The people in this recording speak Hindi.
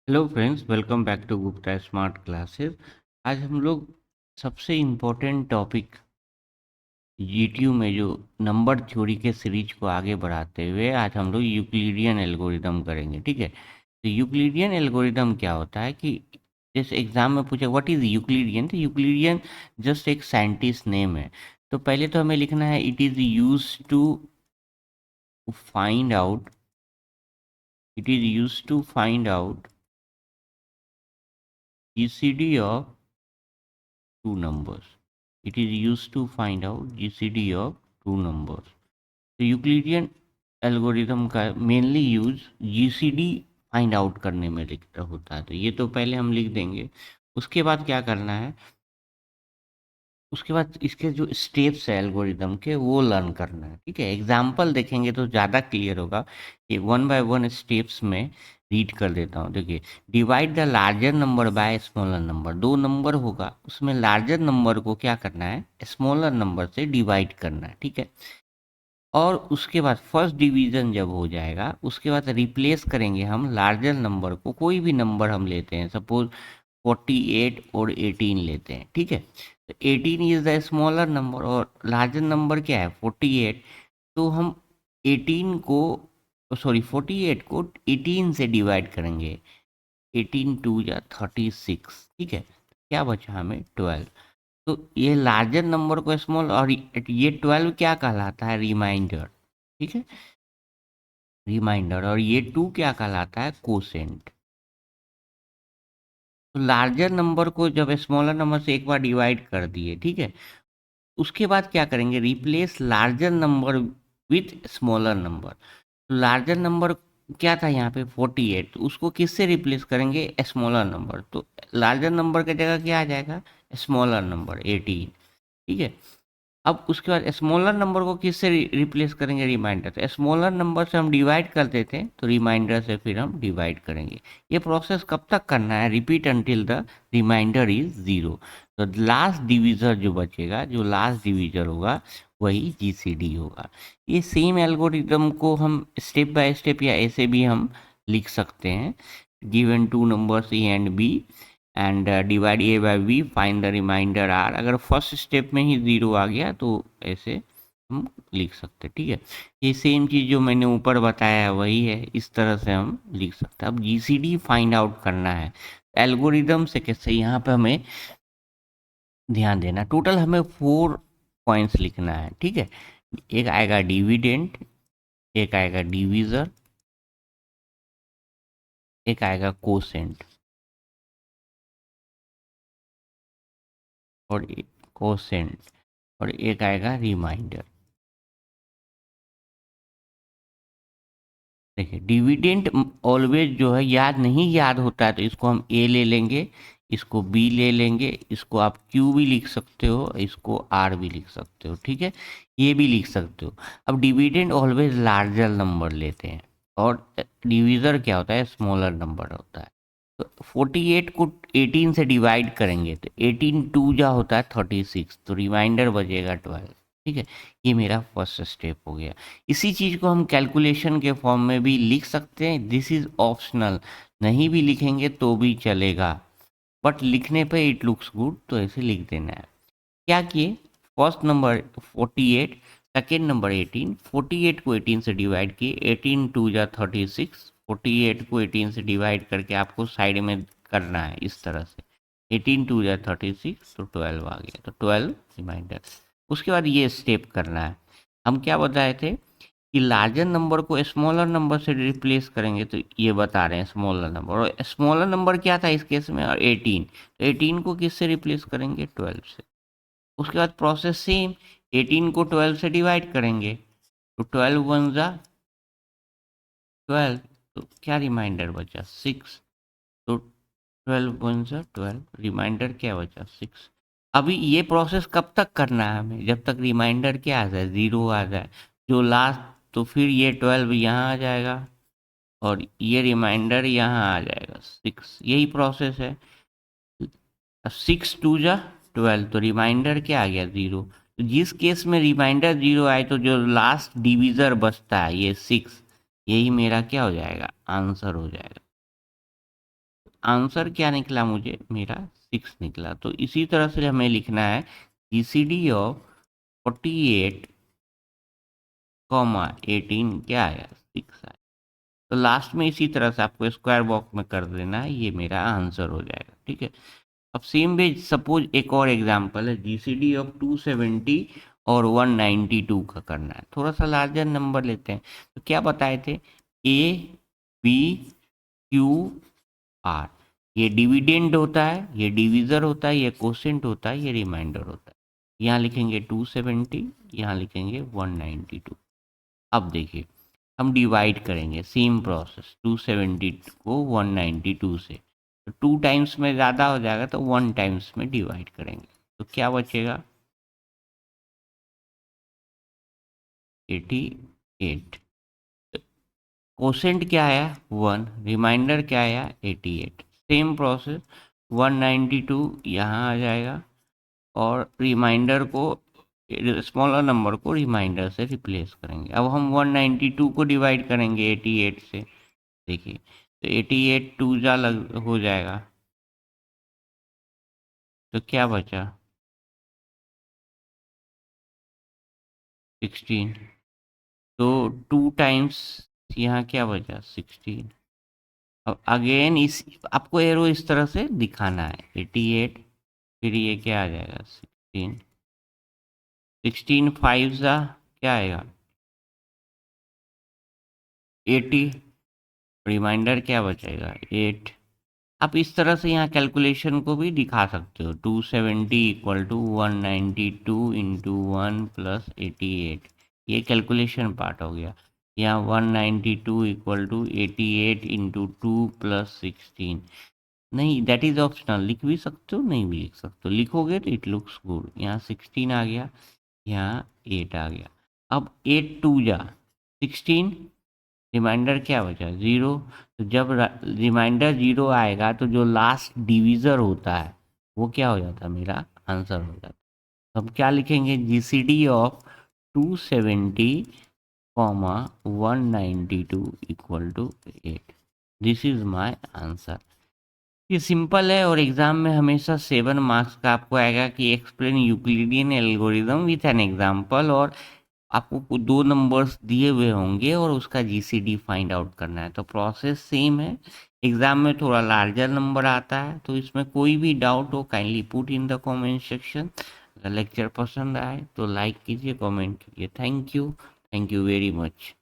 Hello friends, welcome back to Gupta smart classes. आज हम लोग सबसे इम्पोर्टेंट टॉपिक जीटीयू में जो नंबर थ्योरी के सीरीज को आगे बढ़ाते हुए आज हम लोग यूक्लिडियन एल्गोरिदम करेंगे। ठीक है, तो यूक्लिडियन एल्गोरिदम क्या होता है कि जैसे एग्जाम में पूछे व्हाट इज़ यूक्लिडियन, तो यूक्लिडियन जस्ट एक साइंटिस्ट नेम है। तो पहले तो हमें लिखना है it is use to find out, it is use to find out GCD of two numbers. It is used to find out GCD of two numbers. तो यूक्लिडियन एल्गोरिदम का mainly use GCD find out करने में होता है। तो ये तो पहले हम लिख देंगे। उसके बाद क्या करना है, उसके बाद इसके जो स्टेप्स है एल्गोरिदम के वो लर्न करना है। ठीक है, एग्जाम्पल देखेंगे तो ज़्यादा क्लियर होगा कि वन बाय वन स्टेप्स में रीड कर देता हूँ। देखिए, divide the larger number by smaller number. दो नंबर होगा, उसमें लार्जर नंबर को क्या करना है, स्मॉलर नंबर से डिवाइड करना है। ठीक है, और उसके बाद फर्स्ट डिवीजन जब हो जाएगा उसके बाद रिप्लेस करेंगे हम लार्जर नंबर को। कोई भी नंबर हम लेते हैं, सपोज 48 और 18 लेते हैं। ठीक है, तो 18 इज द स्मॉलर नंबर और लार्जर नंबर क्या है 48। तो हम 18 को, सॉरी 48 को 18 से डिवाइड करेंगे। 18 टू या 36। ठीक है, क्या बचा हमें 12। तो ये लार्जर नंबर को स्मॉल, और ये 12 क्या कहलाता है, रिमाइंडर। ठीक है, रिमाइंडर। और ये 2 क्या कहलाता है, कोसेंट। तो लार्जर नंबर को जब स्मॉलर नंबर से एक बार डिवाइड कर दिए, ठीक है, उसके बाद क्या करेंगे, replace larger number with smaller number. तो लार्जर नंबर क्या था यहाँ पे 48, तो उसको किससे रिप्लेस करेंगे, स्मॉलर नंबर। तो लार्जर नंबर की जगह क्या आ जाएगा, स्मॉलर नंबर 18। ठीक है, अब उसके बाद स्मॉलर नंबर को किससे रिप्लेस करेंगे, रिमाइंडर से। स्मॉलर नंबर से हम डिवाइड करते थे तो रिमाइंडर से फिर हम डिवाइड करेंगे। ये प्रोसेस कब तक करना है, repeat until the remainder is zero. तो लास्ट डिविजर जो बचेगा, जो लास्ट डिविजर होगा वही जीसीडी होगा। ये सेम एल्गोरिदम को हम स्टेप बाय स्टेप या ऐसे भी हम लिख सकते हैं। Given two numbers a and b and divide a by b, find the remainder r. अगर फर्स्ट स्टेप में ही ज़ीरो आ गया तो ऐसे हम लिख सकते हैं। ठीक है, ये सेम चीज़ जो मैंने ऊपर बताया है वही है, इस तरह से हम लिख सकते हैं। अब जीसीडी फाइंड आउट करना है एल्गोरिदम से कैसे, यहाँ पे हमें ध्यान देना। टोटल हमें 4 पॉइंट्स लिखना है। ठीक है, एक आएगा डिविडेंड, एक आएगा डिविजर, एक आएगा कोसेंट और कोसेंट, और एक आएगा रिमाइंडर। देखिए, डिविडेंड ऑलवेज जो है याद नहीं याद होता है, तो इसको हम ए ले लेंगे, इसको बी ले लेंगे, इसको आप क्यू भी लिख सकते हो, इसको आर भी लिख सकते हो। ठीक है, ये भी लिख सकते हो। अब डिविडेंड ऑलवेज लार्जर नंबर लेते हैं और डिविजर क्या होता है, स्मॉलर नंबर होता है। तो 48 को 18 से डिवाइड करेंगे तो 18 टू जा होता है 36, तो रिमाइंडर बचेगा 12। ठीक है, ये मेरा फर्स्ट स्टेप हो गया। इसी चीज़ को हम कैलकुलेशन के फॉर्म में भी लिख सकते हैं, दिस इज़ ऑप्शनल। नहीं भी लिखेंगे तो भी चलेगा, बट लिखने पे इट लुक्स गुड, तो ऐसे लिख देना है। क्या किए, फर्स्ट नंबर 48, सेकेंड नंबर 18, 48 को 18 से डिवाइड किए, 18 टू जा 36, 48 को 18 से डिवाइड करके आपको साइड में करना है इस तरह से। 18 टू जा 36, तो 12 आ गया, तो 12 रिमाइंडर। उसके बाद ये स्टेप करना है। हम क्या बताए थे कि लार्जर नंबर को स्मॉलर नंबर से रिप्लेस करेंगे, तो ये बता रहे हैं स्मॉलर नंबर। और स्मॉलर नंबर क्या था इस केस में, और 18, तो 18 को किससे रिप्लेस करेंगे, 12 से। उसके बाद प्रोसेस सेम, 18 को 12 से डिवाइड करेंगे, तो 12 वन ज़ा 12, तो क्या रिमाइंडर बचा 6, तो 12 वन ज़ा 12, रिमाइंडर क्या बचा 6। अभी ये प्रोसेस कब तक करना है हमें, जब तक रिमाइंडर क्या आ जाए, ज़ीरो आ जाए, जो लास्ट। तो फिर ये 12 यहाँ आ जाएगा और ये रिमाइंडर यहाँ आ जाएगा 6, यही प्रोसेस है। 6 टू जा 12, तो रिमाइंडर क्या आ गया, ज़ीरो। तो जिस केस में रिमाइंडर ज़ीरो आए तो जो लास्ट डिविज़र बचता है ये 6, यही मेरा क्या हो जाएगा, आंसर हो जाएगा। आंसर क्या निकला मुझे, मेरा 6 निकला। तो इसी तरह से हमें लिखना है जीसीडी ऑफ 48 कॉमा 18 क्या आया, 6 आया। तो लास्ट में इसी तरह से आपको स्क्वायर बॉक्स में कर देना है, ये मेरा आंसर हो जाएगा। ठीक है, अब सेम वे सपोज एक और एग्जांपल है, जीसीडी ऑफ 270 और 192 का करना है। थोड़ा सा लार्जर नंबर लेते हैं। तो क्या बताए थे, ए बी क्यू आर, ये डिविडेंड होता है, ये डिविजर होता है, ये कोसेंट होता है, ये रिमाइंडर होता है। यहाँ लिखेंगे 270, यहाँ लिखेंगे 192। अब देखिए हम डिवाइड करेंगे, सेम प्रोसेस 270 को 192 से। तो 2 टाइम्स में ज़्यादा हो जाएगा तो 1 टाइम्स में डिवाइड करेंगे, तो क्या बचेगा 88। कोसेंट क्या आया 1, रिमाइंडर क्या आया 88। सेम प्रोसेस 192 यहाँ आ जाएगा और रिमाइंडर को, स्मॉलर नंबर को रिमाइंडर से रिप्लेस करेंगे। अब हम 192 को डिवाइड करेंगे 88 से, देखिए तो 88 टू जा लग हो जाएगा, तो क्या बचा 16। तो 2 टाइम्स यहाँ क्या बचा 16। अब अगेन इस आपको एरो इस तरह से दिखाना है 88, फिर ये क्या आ जाएगा 16, 16 5 सा क्या आएगा 80, रिमाइंडर क्या बचेगा 8। आप इस तरह से यहाँ कैलकुलेशन को भी दिखा सकते हो, 270 इक्वल टू 192 इंटू 1 प्लस 88, ये कैलकुलेशन पार्ट हो गया। यहाँ 192 इक्वल टू 88 इंटू 2 प्लस 16, नहीं दैट इज ऑप्शनल, लिख भी सकते हो नहीं भी लिख सकते हो, लिखोगे तो इट लुक्स गुड। यहाँ 16 आ गया, यहाँ 8 आ गया। अब 8 टू जा 16, रिमाइंडर क्या बचा 0। तो जब रिमाइंडर 0 आएगा तो जो लास्ट डिविज़र होता है वो क्या हो जाता है, मेरा आंसर हो जाता है। अब क्या लिखेंगे, GCD of 270 comma 192 equal to 8, this is my answer. ये सिंपल है और एग्जाम में हमेशा 7 मार्क्स का आपको आएगा कि explain Euclidean algorithm with an example, और आपको 2 नंबर्स दिए हुए होंगे और उसका जीसीडी फाइंड आउट करना है। तो प्रोसेस सेम है, एग्जाम में थोड़ा लार्जर नंबर आता है। तो इसमें कोई भी डाउट हो kindly put in the comment section. अगर लेक्चर पसंद आए तो लाइक कीजिए, कमेंट कीजिए। Thank you very much.